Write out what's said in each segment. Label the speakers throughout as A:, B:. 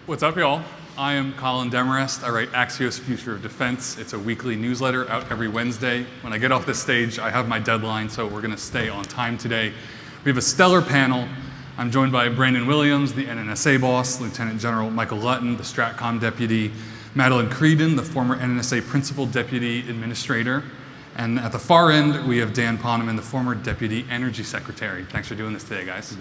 A: What's up, y'all? I am Colin Demarest. I write Axios Future of Defense. It's a weekly newsletter out every Wednesday. When I get off this stage, I have my deadline, so we're going to stay on time today. We have a stellar panel. I'm joined by Brandon Williams, the NNSA boss, Lieutenant General Michael Lutton, the STRATCOM deputy, Madelyn Creedon, the former NNSA Principal Deputy Administrator, and at the far end, we have Dan Poneman, the former Deputy Energy Secretary. Thanks for doing this today, guys.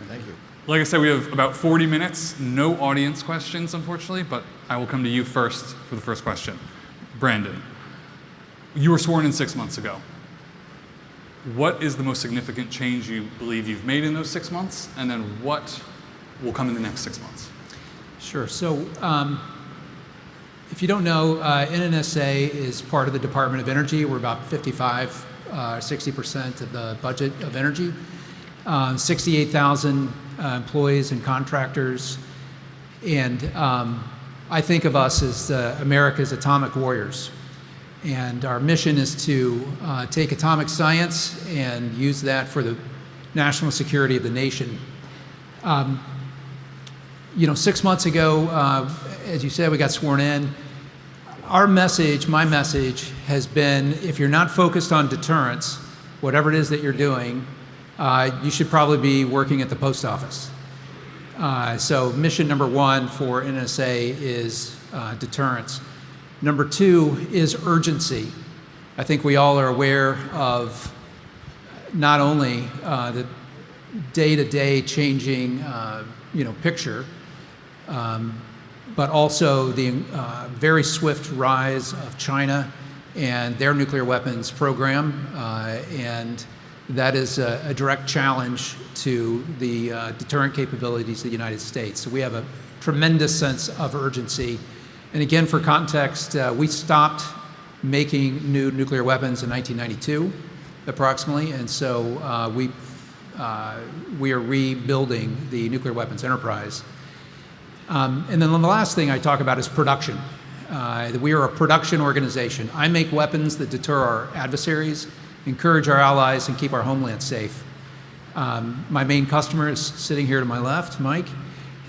B: Thank you.
A: Like I said, we have about 40 minutes, no audience questions, unfortunately, but I will come to you first for the first question. Brandon, you were sworn in 6 months ago. What is the most significant change you believe you've made in those 6 months, and then what will come in the next 6 months?
C: Sure. So if you don't know, NNSA is part of the Department of Energy. We're about 60% of the budget of energy. 68,000 employees and contractors. And I think of us as America's atomic warriors. And our mission is to take atomic science and use that for the national security of the nation. 6 months ago, as you said, we got sworn in. Our message, my message, has been if you're not focused on deterrence, whatever it is that you're doing, you should probably be working at the post office. So mission number one for NNSA is deterrence. Number two is urgency. I think we all are aware of not only the day-to-day changing picture, but also the very swift rise of China and their nuclear weapons program, and that is a direct challenge to the deterrent capabilities of the United States. So we have a tremendous sense of urgency. And again, for context, we stopped making new nuclear weapons in 1992, approximately, and so we are rebuilding the nuclear weapons enterprise. And then the last thing I talk about is production. We are a production organization. I make weapons that deter our adversaries, encourage our allies, and keep our homeland safe. My main customer is sitting here to my left, Mike,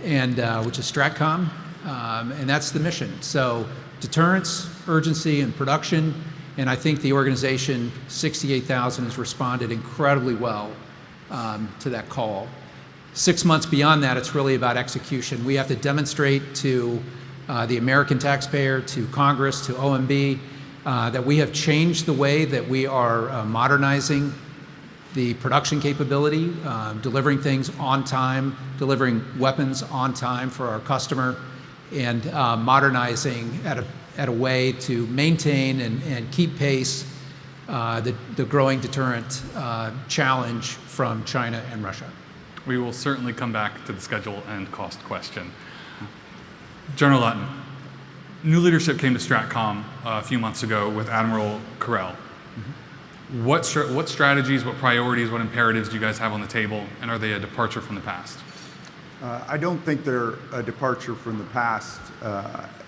C: and which is STRATCOM, and that's the mission. So deterrence, urgency, and production, and I think the organization, 68,000, has responded incredibly well to that call. 6 months beyond that, it's really about execution. We have to demonstrate to the American taxpayer, to Congress, to OMB, that we have changed the way that we are modernizing the production capability, delivering things on time, delivering weapons on time for our customer, and modernizing at a way to maintain and keep pace the growing deterrent challenge from China and Russia.
A: We will certainly come back to the schedule and cost question. General Lutton, new leadership came to STRATCOM a few months ago with Admiral Carell. Mm-hmm. What strategies, what priorities, what imperatives do you guys have on the table, and are they a departure from the past?
B: I don't think they're a departure from the past,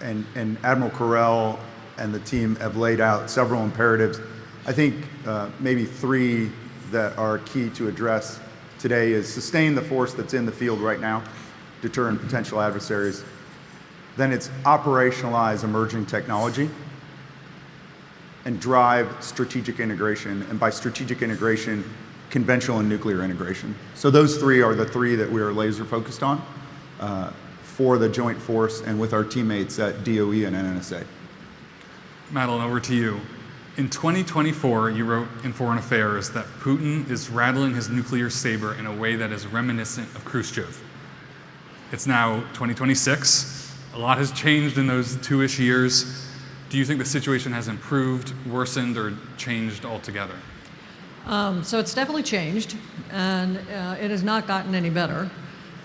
B: and Admiral Carell and the team have laid out several imperatives. I think maybe three that are key to address today is sustain the force that's in the field right now, deter potential adversaries. Then it's operationalize emerging technology and drive strategic integration. And by strategic integration, conventional and nuclear integration. So those three are the three that we are laser focused on for the joint force and with our teammates at DOE and NNSA.
A: Madelyn, over to you. In 2024, you wrote in Foreign Affairs that Putin is rattling his nuclear saber in a way that is reminiscent of Khrushchev. It's now 2026. A lot has changed in those 2-ish years. Do you think the situation has improved, worsened, or changed altogether?
D: So it's definitely changed, and it has not gotten any better.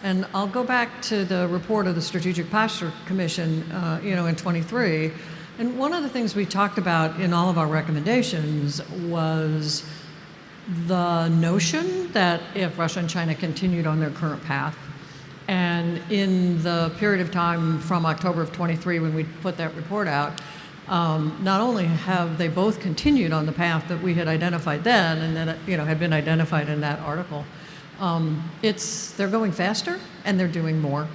D: And I'll go back to the report of the Strategic Posture Commission, in 23. And one of the things we talked about in all of our recommendations was the notion that if Russia and China continued on their current path, and in the period of time from October of 23 when we put that report out, not only have they both continued on the path that we had identified then and that had been identified in that article, they're going faster and they're doing more.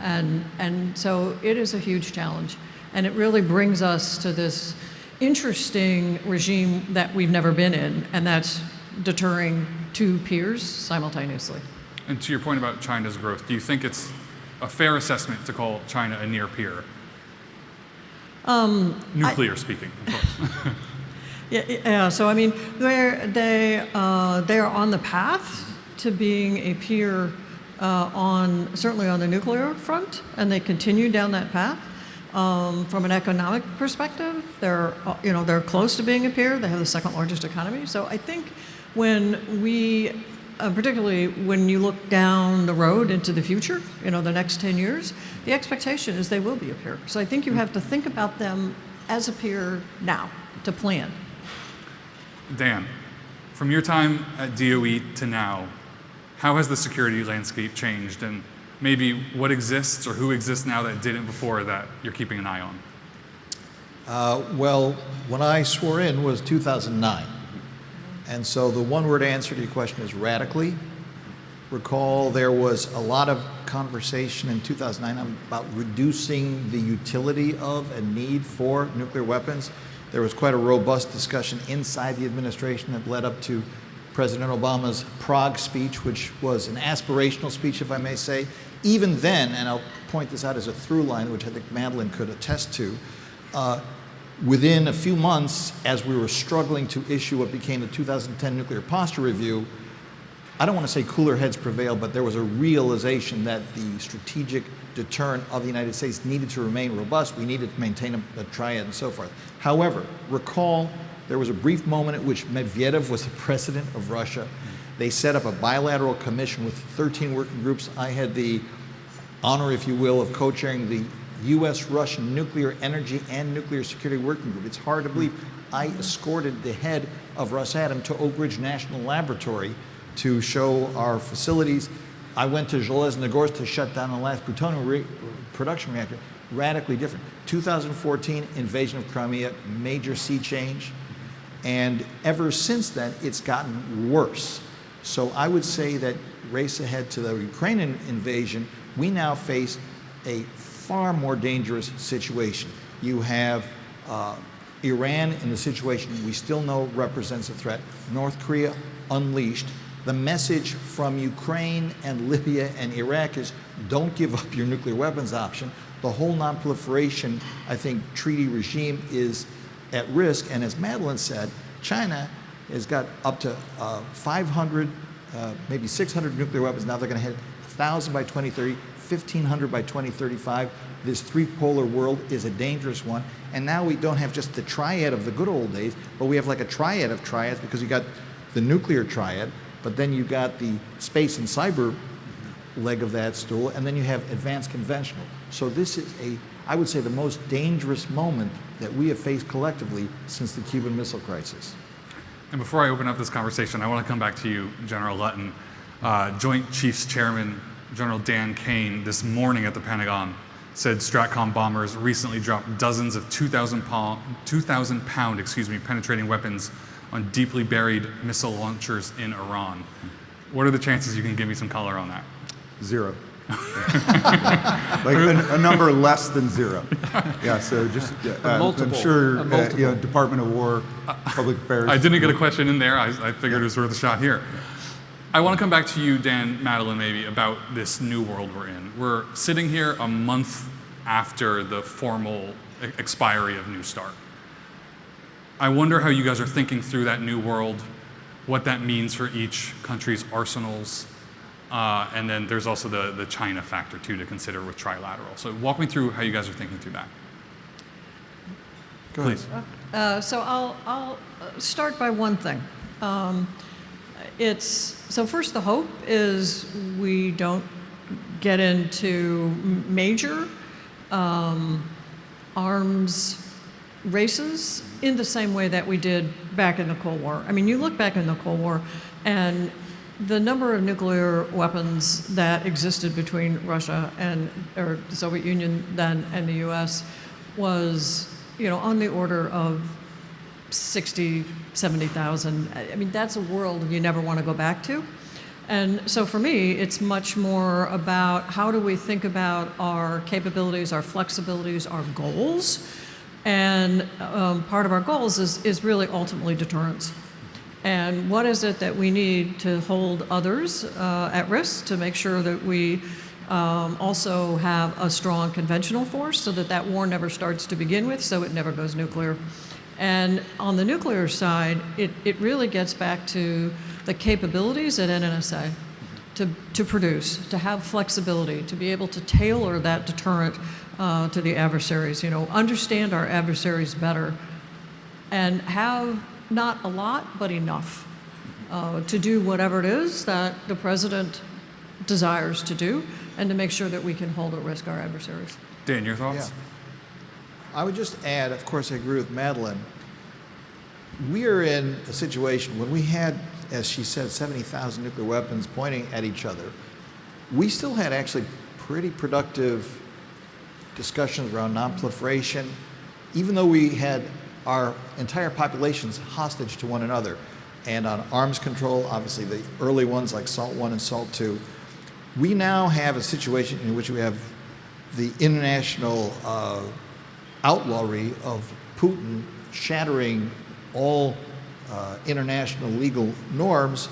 D: And so it is a huge challenge. And it really brings us to this interesting regime that we've never been in, and that's deterring two peers simultaneously.
A: And to your point about China's growth, do you think it's a fair assessment to call China a near peer? Nuclear speaking, of course.
D: Yeah, so I mean, they are on the path to being a peer certainly on the nuclear front, and they continue down that path. From an economic perspective, they're close to being a peer. They have the second largest economy. So I think when we, particularly when you look down the road into the future, the next 10 years, the expectation is they will be a peer. So I think you have to think about them as a peer now to plan.
A: Dan, from your time at DOE to now, how has the security landscape changed, and maybe what exists or who exists now that didn't before that you're keeping an eye on?
E: Well, when I swore in was 2009. And so the one-word answer to your question is radically. Recall there was a lot of conversation in 2009 about reducing the utility of and need for nuclear weapons. There was quite a robust discussion inside the administration that led up to President Obama's Prague speech, which was an aspirational speech, if I may say. Even then, and I'll point this out as a through line, which I think Madelyn could attest to, within a few months, as we were struggling to issue what became the 2010 Nuclear Posture Review, I don't want to say cooler heads prevailed, but there was a realization that the strategic deterrent of the United States needed to remain robust. We needed to maintain a triad and so forth. However, recall there was a brief moment at which Medvedev was the president of Russia. They set up a bilateral commission with 13 working groups. I had the honor, if you will, of co-chairing the U.S.-Russian Nuclear Energy and Nuclear Security Working Group. It's hard to believe. I escorted the head of Rosatom to Oak Ridge National Laboratory to show our facilities. I went to Zheleznogorsk to shut down the last plutonium production reactor. Radically different. 2014, invasion of Crimea, major sea change. And ever since then, it's gotten worse. So I would say that race ahead to the Ukrainian invasion, we now face a far more dangerous situation. You have Iran in the situation we still know represents a threat. North Korea unleashed. The message from Ukraine and Libya and Iraq is don't give up your nuclear weapons option. The whole non-proliferation, I think, treaty regime is at risk. And as Madelyn said, China has got up to 500, maybe 600 nuclear weapons. Now they're going to hit 1,000 by 2030, 1,500 by 2035. This three-polar world is a dangerous one. And now we don't have just the triad of the good old days, but we have like a triad of triads because you got the nuclear triad, but then you got the space and cyber leg of that stool, and then you have advanced conventional. So this is I would say, the most dangerous moment that we have faced collectively since the Cuban Missile Crisis.
A: And before I open up this conversation, I want to come back to you, General Lutton. Joint Chiefs Chairman General Dan Kane this morning at the Pentagon said STRATCOM bombers recently dropped dozens of 2,000-pound penetrating weapons on deeply buried missile launchers in Iran. What are the chances you can give me some color on that?
B: 0. Like a number less than 0. Yeah, so just, I'm sure, Department of War, Public Affairs.
A: I didn't get a question in there. I figured it was worth a shot here. I want to come back to you, Dan, Madelyn, maybe, about this new world we're in. We're sitting here a month after the formal expiry of New START. I wonder how you guys are thinking through that new world, what that means for each country's arsenals, and then there's also the China factor, too, to consider with trilateral. So walk me through how you guys are thinking through that.
B: Go ahead.
A: Please.
D: So I'll start by one thing. So first, the hope is we don't get into major arms races in the same way that we did back in the Cold War. I mean, you look back in the Cold War, and the number of nuclear weapons that existed between Russia or the Soviet Union then and the U.S. was, on the order of 60, 70,000. I mean, that's a world you never want to go back to. And so for me, it's much more about how do we think about our capabilities, our flexibilities, our goals. And part of our goals is really ultimately deterrence. And what is it that we need to hold others at risk to make sure that we also have a strong conventional force so that that war never starts to begin with, so it never goes nuclear. And on the nuclear side, it really gets back to the capabilities at NNSA to produce, to have flexibility, to be able to tailor that deterrent to the adversaries, understand our adversaries better, and have not a lot, but enough to do whatever it is that the president desires to do, and to make sure that we can hold at risk our adversaries.
A: Dan, your thoughts?
E: Yeah. I would just add, of course, I agree with Madelyn. We are in a situation when we had, as she said, 70,000 nuclear weapons pointing at each other. We still had actually pretty productive discussions around nonproliferation, even though we had our entire populations hostage to one another. And on arms control, obviously the early ones like SALT I and SALT II, we now have a situation in which we have the international outlawry of Putin shattering all international legal norms,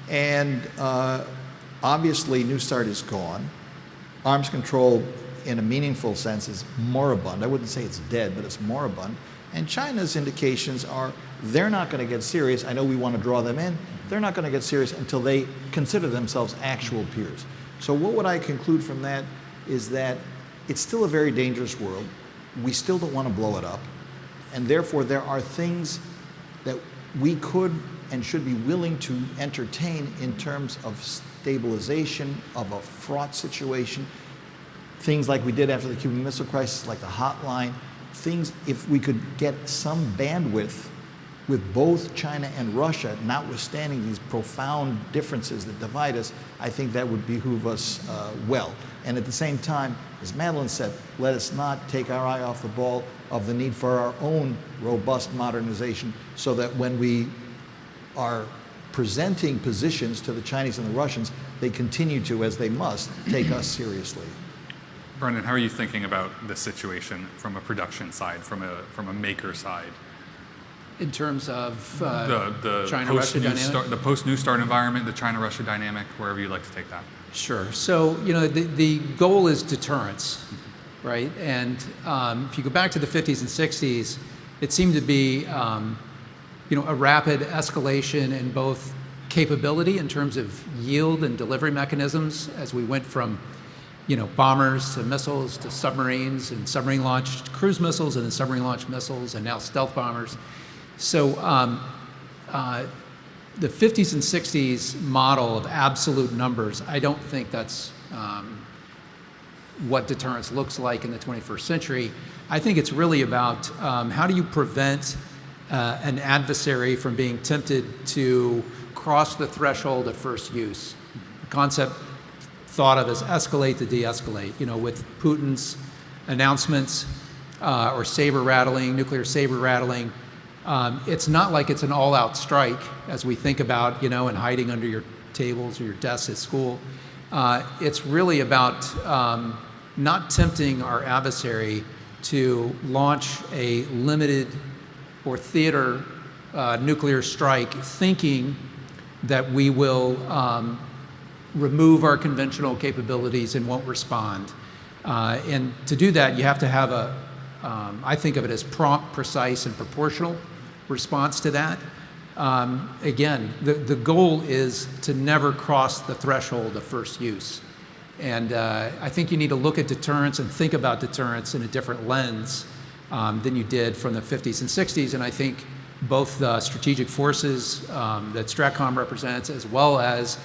E: and obviously New START is gone. Arms control in a meaningful sense is moribund. I wouldn't say it's dead, but it's moribund. And China's indications are they're not going to get serious. I know we want to draw them in. They're not going to get serious until they consider themselves actual peers. So what would I conclude from that is that it's still a very dangerous world. We still don't want to blow it up. And therefore, there are things that we could and should be willing to entertain in terms of stabilization of a fraught situation. Things like we did after the Cuban Missile Crisis, like the hotline. Things, if we could get some bandwidth with both China and Russia, notwithstanding these profound differences that divide us, I think that would behoove us well. And at the same time, as Madelyn said, let us not take our eye off the ball of the need for our own robust modernization, so that when we are presenting positions to the Chinese and the Russians, they continue to, as they must, take us seriously.
A: Brendan, how are you thinking about this situation from a production side, from a maker side?
C: In terms of
A: the
C: China-Russia dynamic?
A: The post-New START environment, the China-Russia dynamic, wherever you'd like to take that.
C: Sure. So, the goal is deterrence, right? And if you go back to the 50s and 60s, it seemed to be, a rapid escalation in both capability in terms of yield and delivery mechanisms as we went from, bombers to missiles to submarines and submarine-launched cruise missiles and then submarine-launched missiles and now stealth bombers. So the 50s and 60s model of absolute numbers, I don't think that's what deterrence looks like in the 21st century. I think it's really about how do you prevent an adversary from being tempted to cross the threshold of first use. The concept thought of as escalate to de-escalate. With Putin's announcements or saber rattling, nuclear saber rattling, it's not like it's an all-out strike as we think about, and hiding under your tables or your desks at school. It's really about not tempting our adversary to launch a limited or theater nuclear strike, thinking that we will remove our conventional capabilities and won't respond. And to do that, you have to have I think of it as prompt, precise, and proportional response to that. Again, the goal is to never cross the threshold of first use. And I think you need to look at deterrence and think about deterrence in a different lens than you did from the 50s and 60s. And I think both the strategic forces that STRATCOM represents, as well as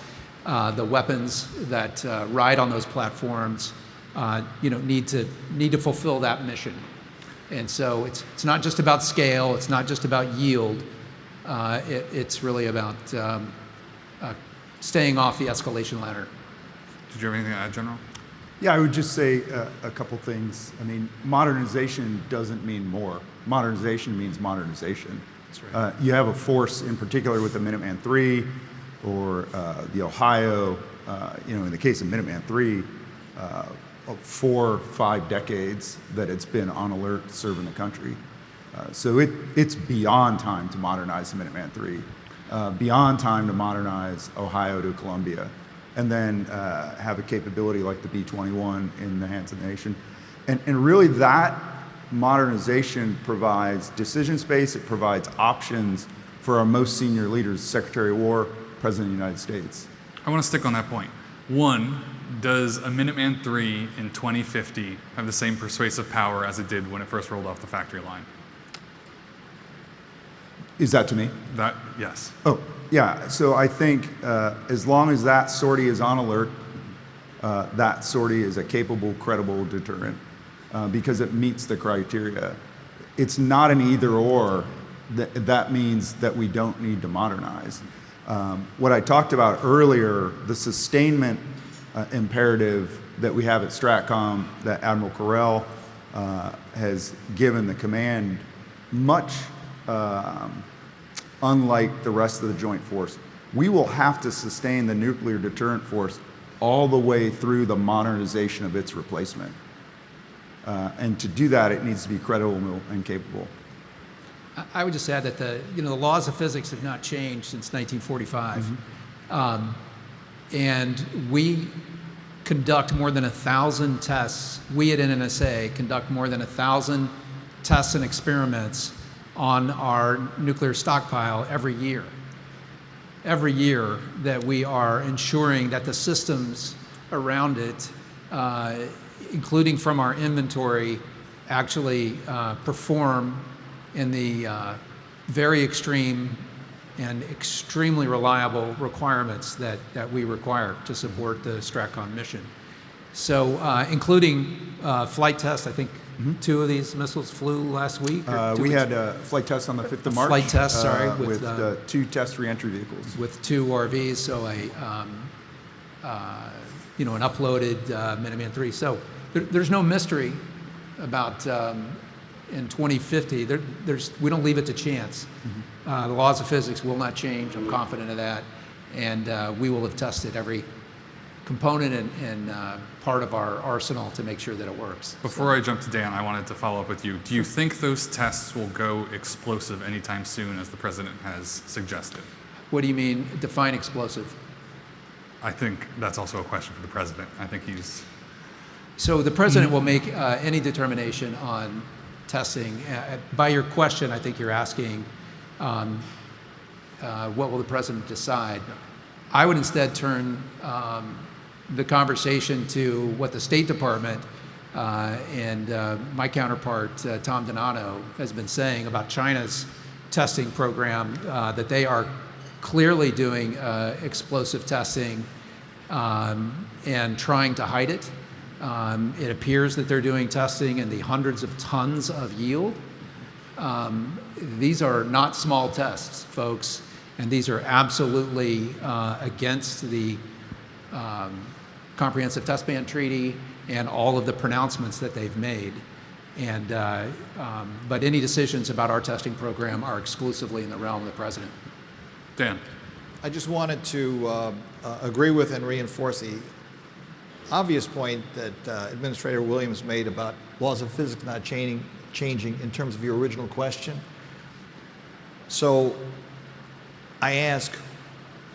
C: the weapons that ride on those platforms, need to fulfill that mission. And so it's not just about scale, it's not just about yield, it's really about staying off the escalation ladder.
A: Did you have anything to add, General?
B: Yeah, I would just say a couple things. I mean, modernization doesn't mean more. Modernization means modernization.
C: That's right.
B: You have a force in particular with the Minuteman III or the Ohio, in the case of Minuteman III, 4 or 5 decades that it's been on alert serving the country. So it's beyond time to modernize the Minuteman III, beyond time to modernize Ohio to Columbia, and then have a capability like the B-21 in the hands of the nation. And really that modernization provides decision space, it provides options for our most senior leaders, Secretary of War, President of the United States.
A: I want to stick on that point. One, does a Minuteman III in 2050 have the same persuasive power as it did when it first rolled off the factory line?
B: Is that to me?
A: That, yes.
B: Oh, yeah. So I think as long as that sortie is on alert, that sortie is a capable, credible deterrent because it meets the criteria. It's not an either or. That means that we don't need to modernize. What I talked about earlier, the sustainment imperative that we have at STRATCOM, that Admiral Carell has given the command, much unlike the rest of the joint force. We will have to sustain the nuclear deterrent force all the way through the modernization of its replacement. And to do that, it needs to be credible and capable.
C: I would just add that the laws of physics have not changed since 1945. And we conduct more than 1,000 tests. We at NNSA conduct more than 1,000 tests and experiments on our nuclear stockpile every year. Every year that we are ensuring that the systems around it, including from our inventory, actually perform in the very extreme and extremely reliable requirements that we require to support the STRATCOM mission. So including flight tests, I think 2 of these missiles flew last week?
B: We had a flight test on the 5th of March.
C: Flight test, sorry.
B: With 2 test reentry vehicles.
C: With 2 RVs, so an uploaded Minuteman III. So there's no mystery about in 2050, we don't leave it to chance. The laws of physics will not change. I'm confident of that. And we will have tested every component and part of our arsenal to make sure that it works.
A: Before I jump to Dan, I wanted to follow up with you. Do you think those tests will go explosive anytime soon, as the president has suggested?
C: What do you mean, define explosive?
A: I think that's also a question for the president. I think he's...
C: So the president will make any determination on testing. By your question, I think you're asking, what will the president decide? I would instead turn the conversation to what the State Department and my counterpart, Tom Donato, has been saying about China's testing program, that they are clearly doing explosive testing and trying to hide it. It appears that they're doing testing in the hundreds of tons of yield. These are not small tests, folks, and these are absolutely against the Comprehensive Test Ban Treaty and all of the pronouncements that they've made. And, but any decisions about our testing program are exclusively in the realm of the president.
A: Dan.
E: I just wanted to agree with and reinforce the obvious point that Administrator Williams made about laws of physics not changing in terms of your original question. So I ask,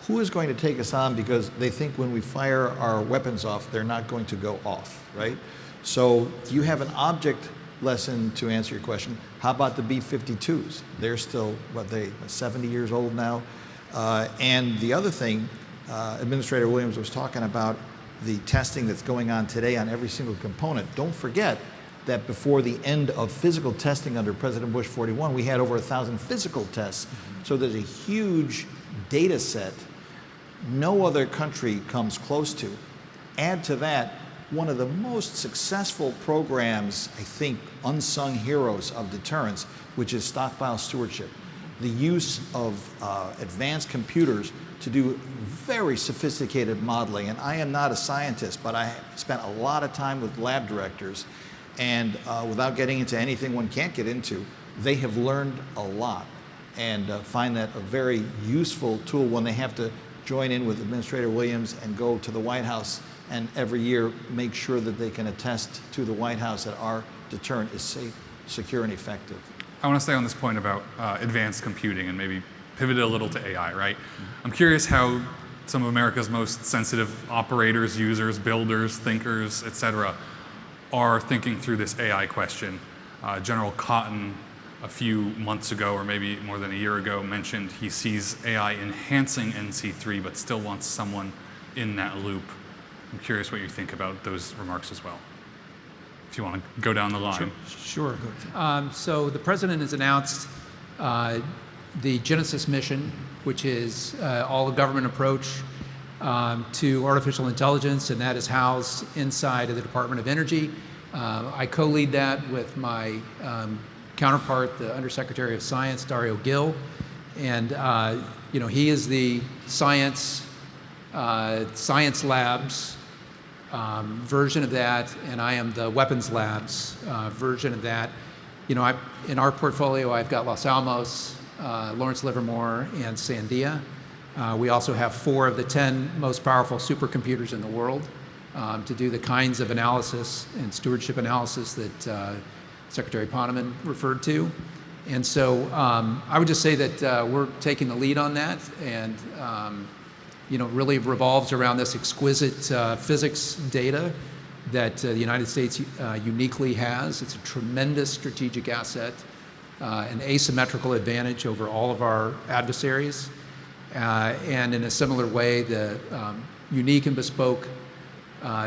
E: who is going to take us on because they think when we fire our weapons off, they're not going to go off, right? So you have an object lesson to answer your question. How about the B-52s? They're still, 70 years old now? And the other thing, Administrator Williams was talking about the testing that's going on today on every single component. Don't forget that before the end of physical testing under President Bush 41, we had over 1,000 physical tests. So there's a huge data set no other country comes close to. Add to that, one of the most successful programs, I think, unsung heroes of deterrence, which is stockpile stewardship. The use of advanced computers to do very sophisticated modeling. And I am not a scientist, but I spent a lot of time with lab directors. And without getting into anything one can't get into, they have learned a lot and find that a very useful tool when they have to join in with Administrator Williams and go to the White House and every year make sure that they can attest to the White House that our deterrent is safe, secure, and effective.
A: I want to stay on this point about advanced computing and maybe pivot it a little to AI, right? I'm curious how some of America's most sensitive operators, users, builders, thinkers, et cetera, are thinking through this AI question. General Cotton, a few months ago, or maybe more than a year ago, mentioned he sees AI enhancing NC3, but still wants someone in that loop. I'm curious what you think about those remarks as well, if you want to go down the line.
C: Sure. So the president has announced the Genesis mission, which is all of government approach to artificial intelligence, and that is housed inside of the Department of Energy. I co-lead that with my counterpart, the Undersecretary of Science, Dario Gil, and he is the science labs version of that, and I am the weapons labs version of that. In our portfolio, I've got Los Alamos, Lawrence Livermore, and Sandia. We also have 4 of the 10 most powerful supercomputers in the world to do the kinds of analysis and stewardship analysis that Secretary Poneman referred to. And so I would just say that we're taking the lead on that, and really revolves around this exquisite physics data that the United States uniquely has. It's a tremendous strategic asset, an asymmetrical advantage over all of our adversaries. And in a similar way, the unique and bespoke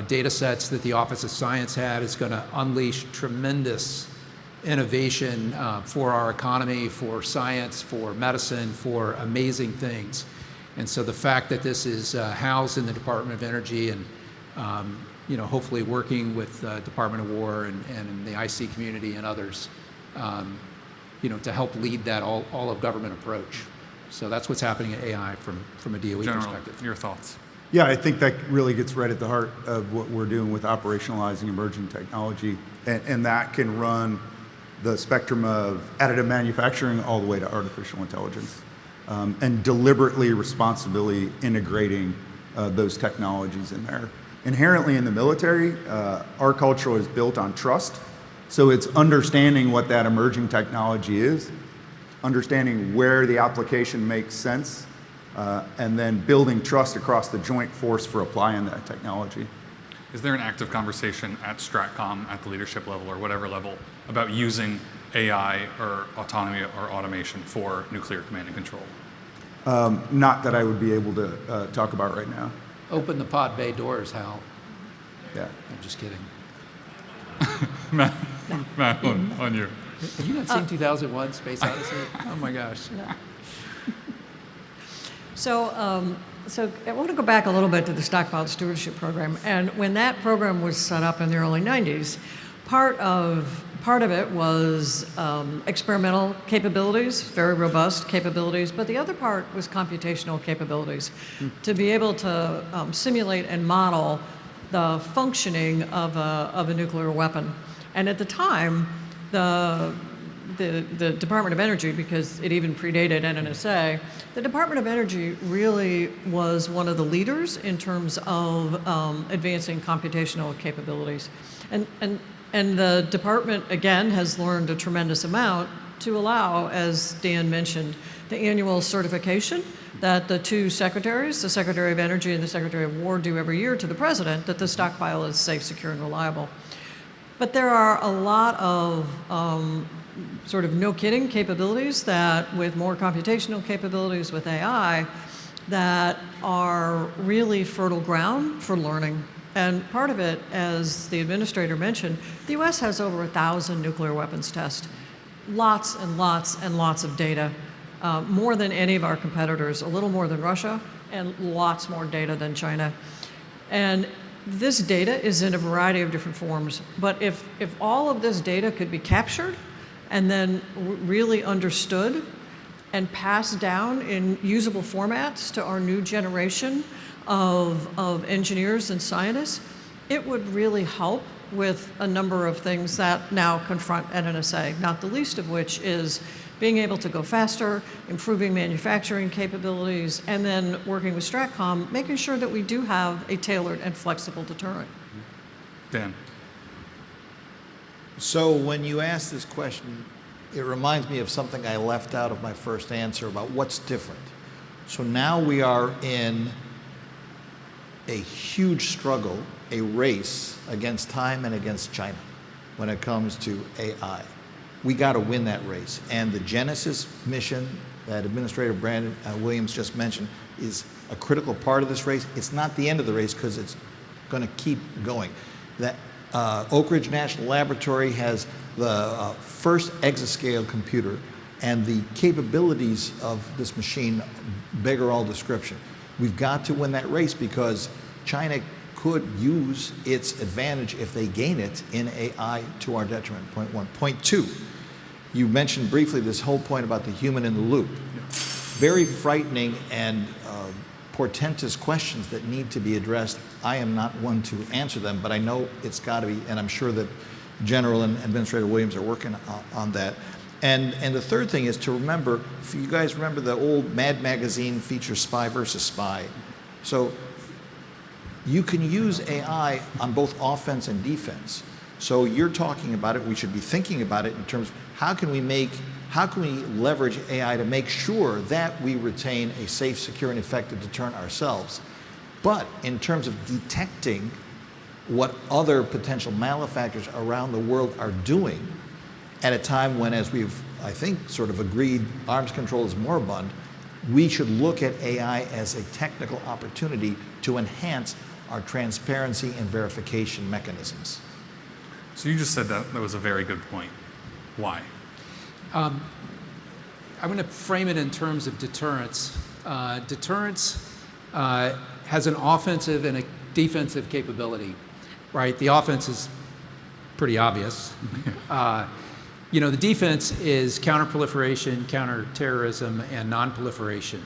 C: data sets that the Office of Science had is going to unleash tremendous innovation for our economy, for science, for medicine, for amazing things. And so the fact that this is housed in the Department of Energy and hopefully working with the Department of War and the IC community and others, to help lead that all of government approach. So that's what's happening at AI from a DOE
A: General,
C: perspective.
A: your thoughts?
B: Yeah, I think that really gets right at the heart of what we're doing with operationalizing emerging technology, and that can run the spectrum of additive manufacturing all the way to artificial intelligence, and deliberately, responsibly integrating those technologies in there. Inherently in the military, our culture is built on trust, so it's understanding what that emerging technology is, understanding where the application makes sense, and then building trust across the joint force for applying that technology.
A: Is there an active conversation at STRATCOM, at the leadership level or whatever level, about using AI or autonomy or automation for nuclear command and control?
B: Not that I would be able to talk about right now.
C: Open the pod bay doors, Hal.
B: Yeah.
C: I'm just kidding.
A: Madelyn, on you.
C: Have you not seen 2001 Space Odyssey? Oh my gosh.
D: So I want to go back a little bit to the Stockpile Stewardship Program. And when that program was set up in the early 90s, part of it was experimental capabilities, very robust capabilities, but the other part was computational capabilities to be able to simulate and model the functioning of a nuclear weapon. And at the time, the Department of Energy, because it even predated NNSA, the Department of Energy really was one of the leaders in terms of advancing computational capabilities. And the department, again, has learned a tremendous amount to allow, as Dan mentioned, the annual certification that the 2 secretaries, the Secretary of Energy and the Secretary of War, do every year to the President, that the stockpile is safe, secure, and reliable. But there are a lot of sort of no-kidding capabilities that, with more computational capabilities with AI, that are really fertile ground for learning. And part of it, as the administrator mentioned, the U.S. has over 1,000 nuclear weapons tests, lots and lots and lots of data, more than any of our competitors, a little more than Russia, and lots more data than China. And this data is in a variety of different forms, but if all of this data could be captured and then really understood and passed down in usable formats to our new generation of engineers and scientists, it would really help with a number of things that now confront NNSA, not the least of which is being able to go faster, improving manufacturing capabilities, and then working with STRATCOM, making sure that we do have a tailored and flexible deterrent.
A: Dan.
E: So when you ask this question, it reminds me of something I left out of my first answer about what's different. So now we are in a huge struggle, a race against time and against China when it comes to AI. We got to win that race. And the Genesis mission that Administrator Brandon Williams just mentioned is a critical part of this race. It's not the end of the race because it's going to keep going. That Oak Ridge National Laboratory has the first exascale computer, and the capabilities of this machine beggar all description. We've got to win that race because China could use its advantage if they gain it in AI to our detriment, point one. Point two, you mentioned briefly this whole point about the human in the loop. Very frightening and portentous questions that need to be addressed. I am not one to answer them, but I know it's got to be, and I'm sure that General and Administrator Williams are working on that. And the third thing is to remember, if you guys remember the old Mad Magazine feature Spy versus Spy. So you can use AI on both offense and defense. So you're talking about it, we should be thinking about it in terms of how can we leverage AI to make sure that we retain a safe, secure, and effective deterrent ourselves. But in terms of detecting what other potential malefactors around the world are doing at a time when, as we've, I think, sort of agreed, arms control is moribund, we should look at AI as a technical opportunity to enhance our transparency and verification mechanisms.
A: So you just said that was a very good point. Why?
C: I'm going to frame it in terms of deterrence. Deterrence has an offensive and a defensive capability, right? The offense is pretty obvious. The defense is counterproliferation, counterterrorism, and nonproliferation.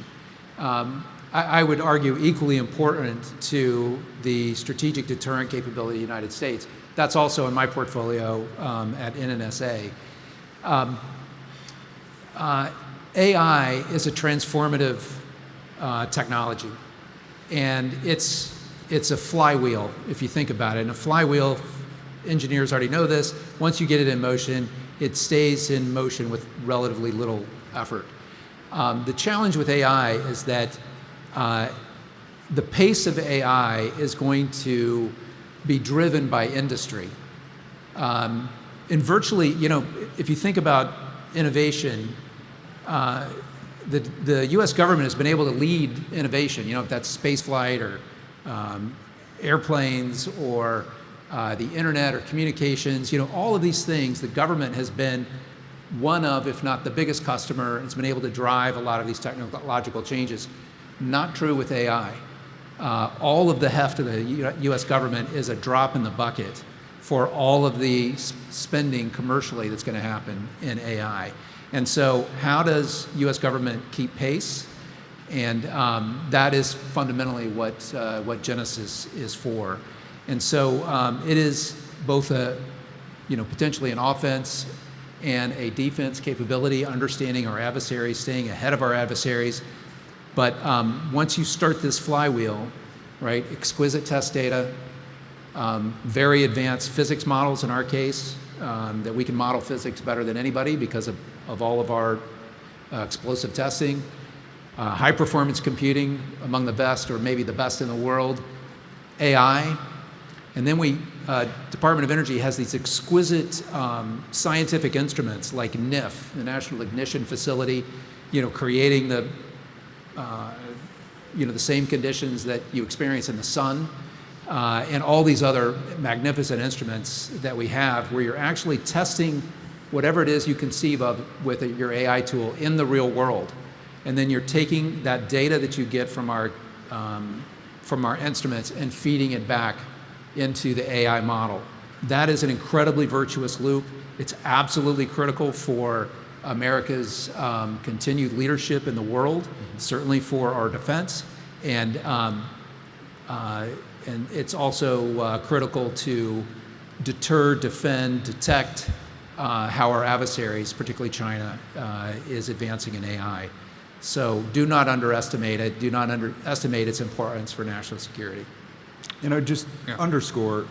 C: I would argue equally important to the strategic deterrent capability of the United States. That's also in my portfolio at NNSA. AI is a transformative technology, and it's a flywheel, if you think about it. And a flywheel, engineers already know this, once you get it in motion, it stays in motion with relatively little effort. The challenge with AI is that the pace of AI is going to be driven by industry. And virtually, if you think about innovation, the US government has been able to lead innovation, if that's space flight or airplanes or the internet or communications, all of these things, the government has been one of, if not the biggest customer. It's been able to drive a lot of these technological changes. Not true with AI. All of the heft of the US government is a drop in the bucket for all of the spending commercially that's going to happen in AI. And so how does US government keep pace? And that is fundamentally what Genesis is for. And so it is both a, potentially an offense and a defense capability, understanding our adversaries, staying ahead of our adversaries. But once you start this flywheel, right, exquisite test data, very advanced physics models in our case, that we can model physics better than anybody because of all of our explosive testing, high performance computing, among the best or maybe the best in the world, AI, and then Department of Energy has these exquisite scientific instruments like NIF, the National Ignition Facility, creating the same conditions that you experience in the sun, and all these other magnificent instruments that we have where you're actually testing whatever it is you conceive of with your AI tool in the real world. And then you're taking that data that you get from our instruments and feeding it back into the AI model. That is an incredibly virtuous loop. It's absolutely critical for America's continued leadership in the world, certainly for our defense, and it's also critical to deter, defend, detect how our adversaries, particularly China, is advancing in AI. So do not underestimate it. Do not underestimate its importance for national security.
B: Just underscore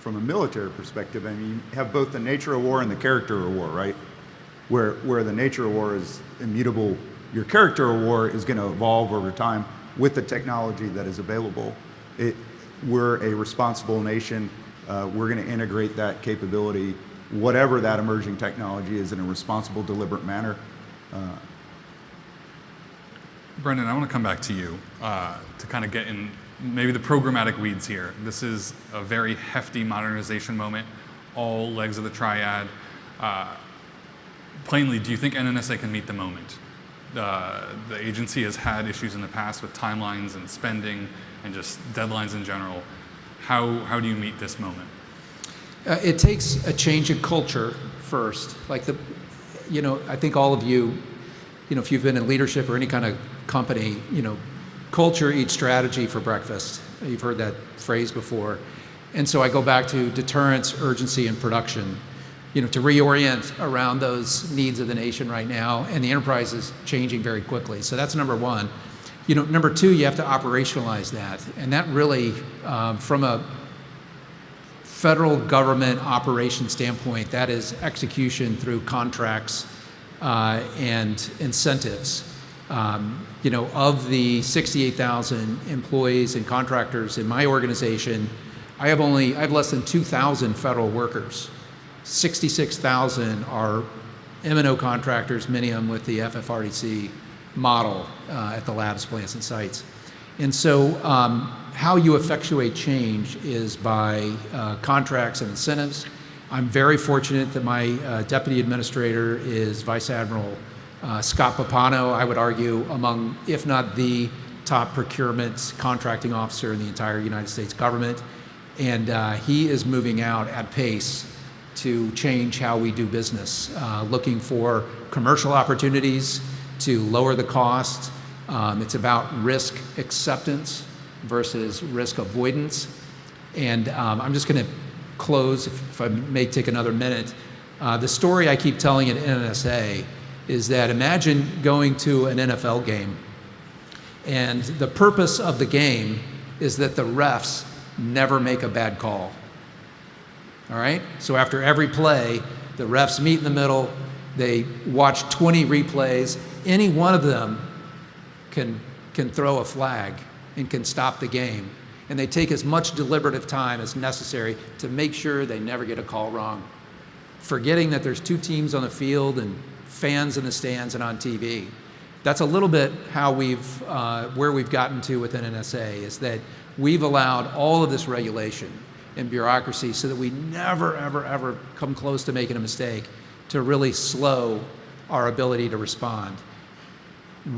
B: from a military perspective, I mean, you have both the nature of war and the character of war, right? Where the nature of war is immutable, your character of war is going to evolve over time with the technology that is available. We're a responsible nation. We're going to integrate that capability, whatever that emerging technology is, in a responsible, deliberate manner.
A: Brendan, I want to come back to you to kind of get in maybe the programmatic weeds here. This is a very hefty modernization moment, all legs of the triad. Plainly, do you think NNSA can meet the moment? The agency has had issues in the past with timelines and spending and just deadlines in general. How do you meet this moment?
C: It takes a change in culture first. I think all of you, if you've been in leadership or any kind of company, culture eats strategy for breakfast. You've heard that phrase before. And so I go back to deterrence, urgency, and production, to reorient around those needs of the nation right now. And the enterprise is changing very quickly. So that's number one. Number two, you have to operationalize that. And that really, from a federal government operation standpoint, that is execution through contracts and incentives. Of the 68,000 employees and contractors in my organization, I have less than 2,000 federal workers. 66,000 are M&O contractors, many of them with the FFRDC model at the labs, plants, and sites. And so how you effectuate change is by contracts and incentives. I'm very fortunate that my deputy administrator is Vice Admiral Scott Papano, I would argue, among, if not the top procurement contracting officer in the entire United States government. And he is moving out at pace to change how we do business, looking for commercial opportunities to lower the cost. It's about risk acceptance versus risk avoidance. And I'm just going to close, if I may take another minute. The story I keep telling at NNSA is that imagine going to an NFL game, and the purpose of the game is that the refs never make a bad call. All right? So after every play, the refs meet in the middle, they watch 20 replays. Any one of them can throw a flag and can stop the game. And they take as much deliberative time as necessary to make sure they never get a call wrong, forgetting that there's two teams on the field and fans in the stands and on TV. That's a little bit how where we've gotten to with NNSA, is that we've allowed all of this regulation and bureaucracy so that we never, ever, ever come close to making a mistake to really slow our ability to respond.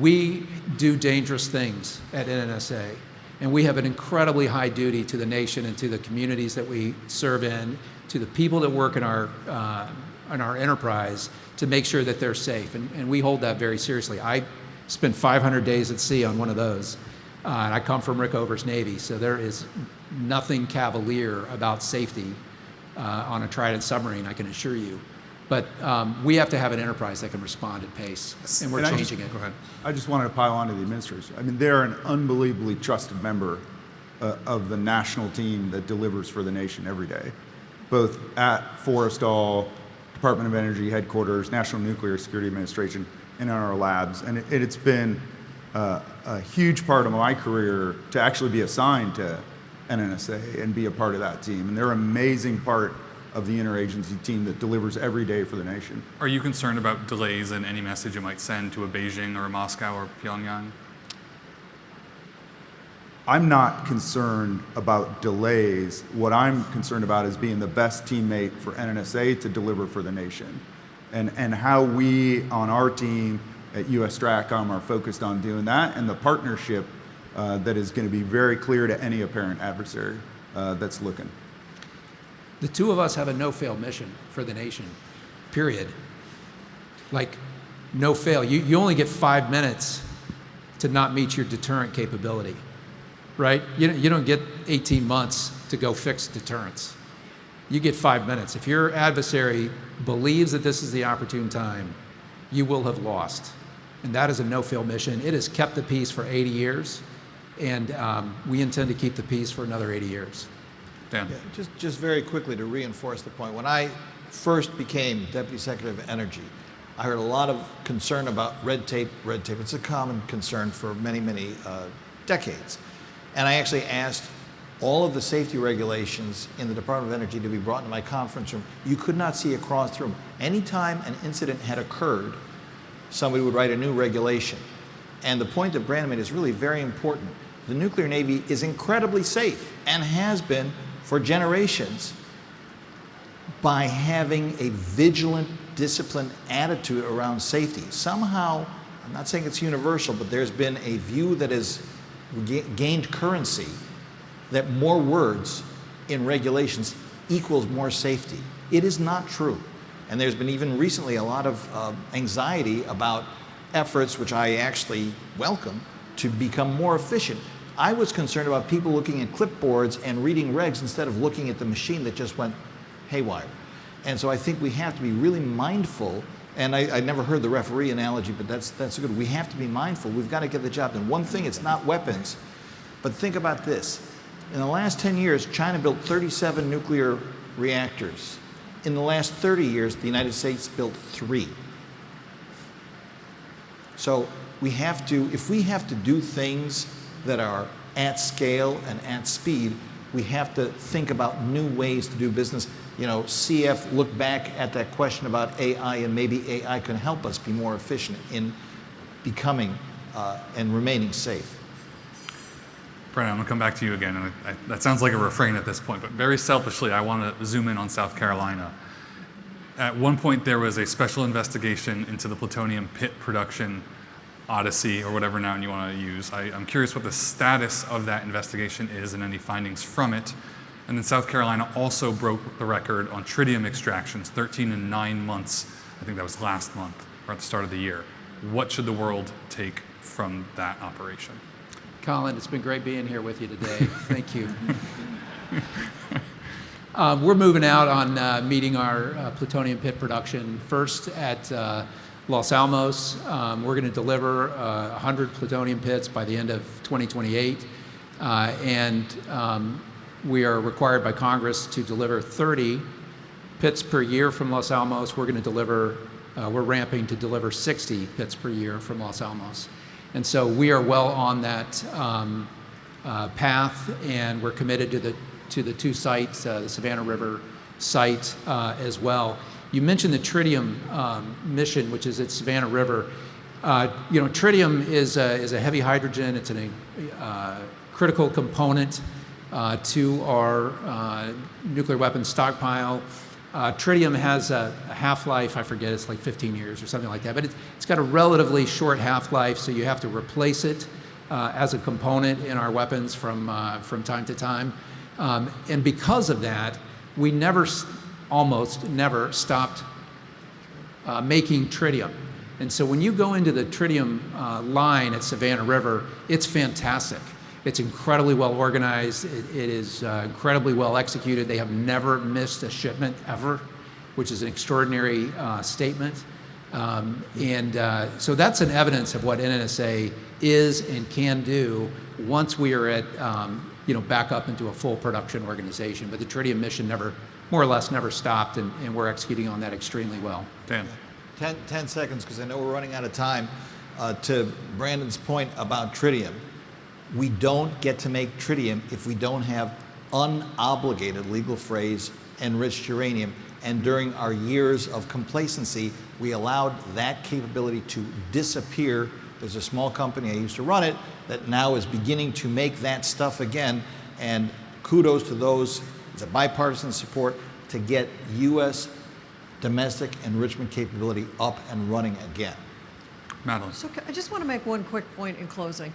C: We do dangerous things at NNSA, and we have an incredibly high duty to the nation and to the communities that we serve in, to the people that work in our enterprise, to make sure that they're safe, and we hold that very seriously. I spent 500 days at sea on one of those, and I come from Rickover's Navy, so there is nothing cavalier about safety on a Trident submarine, I can assure you. But we have to have an enterprise that can respond at pace, and we're changing it.
A: Go ahead.
B: I just wanted to pile on to the administration. I mean, they're an unbelievably trusted member of the national team that delivers for the nation every day, both at Forrestal, Department of Energy headquarters, National Nuclear Security Administration, and in our labs. And it's been a huge part of my career to actually be assigned to NNSA and be a part of that team. And they're an amazing part of the interagency team that delivers every day for the nation.
A: Are you concerned about delays in any message you might send to a Beijing or a Moscow or Pyongyang?
B: I'm not concerned about delays. What I'm concerned about is being the best teammate for NNSA to deliver for the nation. And how we on our team at USSTRATCOM are focused on doing that, and the partnership that is going to be very clear to any apparent adversary that's looking.
C: The two of us have a no-fail mission for the nation, period. Like, no fail. You only get 5 minutes to not meet your deterrent capability, right? You don't get 18 months to go fix deterrence. You get 5 minutes. If your adversary believes that this is the opportune time, you will have lost. And that is a no-fail mission. It has kept the peace for 80 years, and we intend to keep the peace for another 80 years.
A: Dan.
E: Yeah, just very quickly to reinforce the point. When I first became Deputy Secretary of Energy, I heard a lot of concern about red tape. Red tape, it's a common concern for many, many decades. And I actually asked all of the safety regulations in the Department of Energy to be brought into my conference room. You could not see across the room. Anytime an incident had occurred, somebody would write a new regulation. And the point that Brandon made is really very important. The nuclear Navy is incredibly safe and has been for generations by having a vigilant, disciplined attitude around safety. Somehow, I'm not saying it's universal, but there's been a view that has gained currency that more words in regulations equals more safety. It is not true. And there's been even recently a lot of anxiety about efforts, which I actually welcome, to become more efficient. I was concerned about people looking at clipboards and reading regs instead of looking at the machine that just went haywire. And so I think we have to be really mindful, and I never heard the referee analogy, but that's good. We have to be mindful. We've got to get the job done. One thing, it's not weapons, but think about this. In the last 10 years, China built 37 nuclear reactors. In the last 30 years, the United States built 3. So we have to, if we have to do things that are at scale and at speed, we have to think about new ways to do business. You know, CF looked back at that question about AI, and maybe AI can help us be more efficient in becoming and remaining safe.
A: Brennan, I'm going to come back to you again. And that sounds like a refrain at this point, but very selfishly, I want to zoom in on South Carolina. At one point, there was a special investigation into the plutonium pit production odyssey, or whatever noun you want to use. I'm curious what the status of that investigation is and any findings from it. And then South Carolina also broke the record on tritium extractions, 13 and 9 months. I think that was last month, or at the start of the year. What should the world take from that operation?
C: Colin, it's been great being here with you today. Thank you. We're moving out on meeting our plutonium pit production first at Los Alamos. We're going to deliver 100 plutonium pits by the end of 2028. We are required by Congress to deliver 30 pits per year from Los Alamos. We're going to deliver, we're ramping to deliver 60 pits per year from Los Alamos. And so we are well on that path, and we're committed to the 2 sites, the Savannah River site as well. You mentioned the tritium mission, which is at Savannah River. You know, tritium is a heavy hydrogen. It's a critical component to our nuclear weapons stockpile. Tritium has a half-life, I forget, it's like 15 years or something like that, but it's got a relatively short half-life, so you have to replace it as a component in our weapons from time to time. And because of that, we almost never stopped making tritium. And so when you go into the tritium line at Savannah River, it's fantastic. It's incredibly well organized. It is incredibly well executed. They have never missed a shipment ever, which is an extraordinary statement. So that's an evidence of what NNSA is and can do once we are at, back up into a full production organization. But the tritium mission more or less never stopped, and we're executing on that extremely well.
A: Dan.
E: 10 seconds, because I know we're running out of time. To Brandon's point about tritium, we don't get to make tritium if we don't have unobligated, legal phrase, enriched uranium. And during our years of complacency, we allowed that capability to disappear. There's a small company, I used to run it, that now is beginning to make that stuff again. And kudos to those, it's a bipartisan support to get U.S. domestic enrichment capability up and running again.
A: Madelyn.
D: So I just want to make one quick point in closing.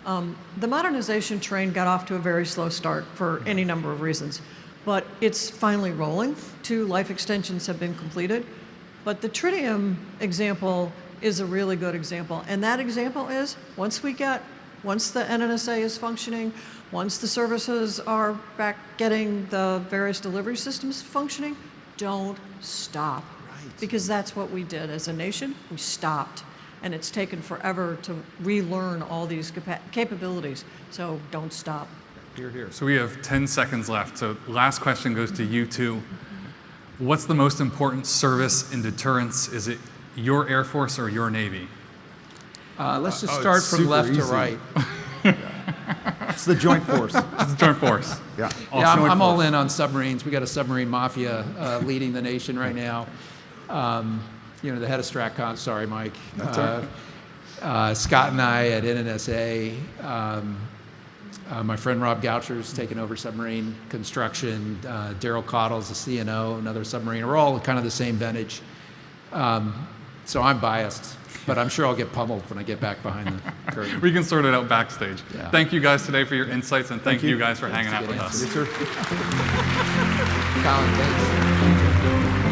D: The modernization train got off to a very slow start for any number of reasons, but it's finally rolling. 2 life extensions have been completed, but the tritium example is a really good example, and that example is once we get once the NNSA is functioning, once the services are back getting the various delivery systems functioning, don't stop. Right. Because that's what we did as a nation. We stopped. And it's taken forever to relearn all these capabilities. So don't stop.
A: Hear, hear. So we have 10 seconds left. So last question goes to you two. What's the most important service in deterrence? Is it your Air Force or your Navy?
C: Let's just start from left to right.
B: It's the Joint Force.
A: It's the Joint Force.
B: Yeah.
C: Yeah, I'm all in on submarines. We got a submarine mafia leading the nation right now. You know, the head of STRATCOM, sorry, Mike.
B: That's all right.
C: Scott and I at NNSA. My friend Rob Goucher's taken over submarine construction. Daryl Cottle's the CNO, another submarine. We're all kind of the same vintage. So I'm biased, but I'm sure I'll get pummeled when I get back behind the curtain.
A: We can sort it out backstage.
C: Yeah.
A: Thank you guys today for your insights, and thank you
B: you
A: guys for hanging out with us.
B: Yes, sir.
C: Colin, thanks.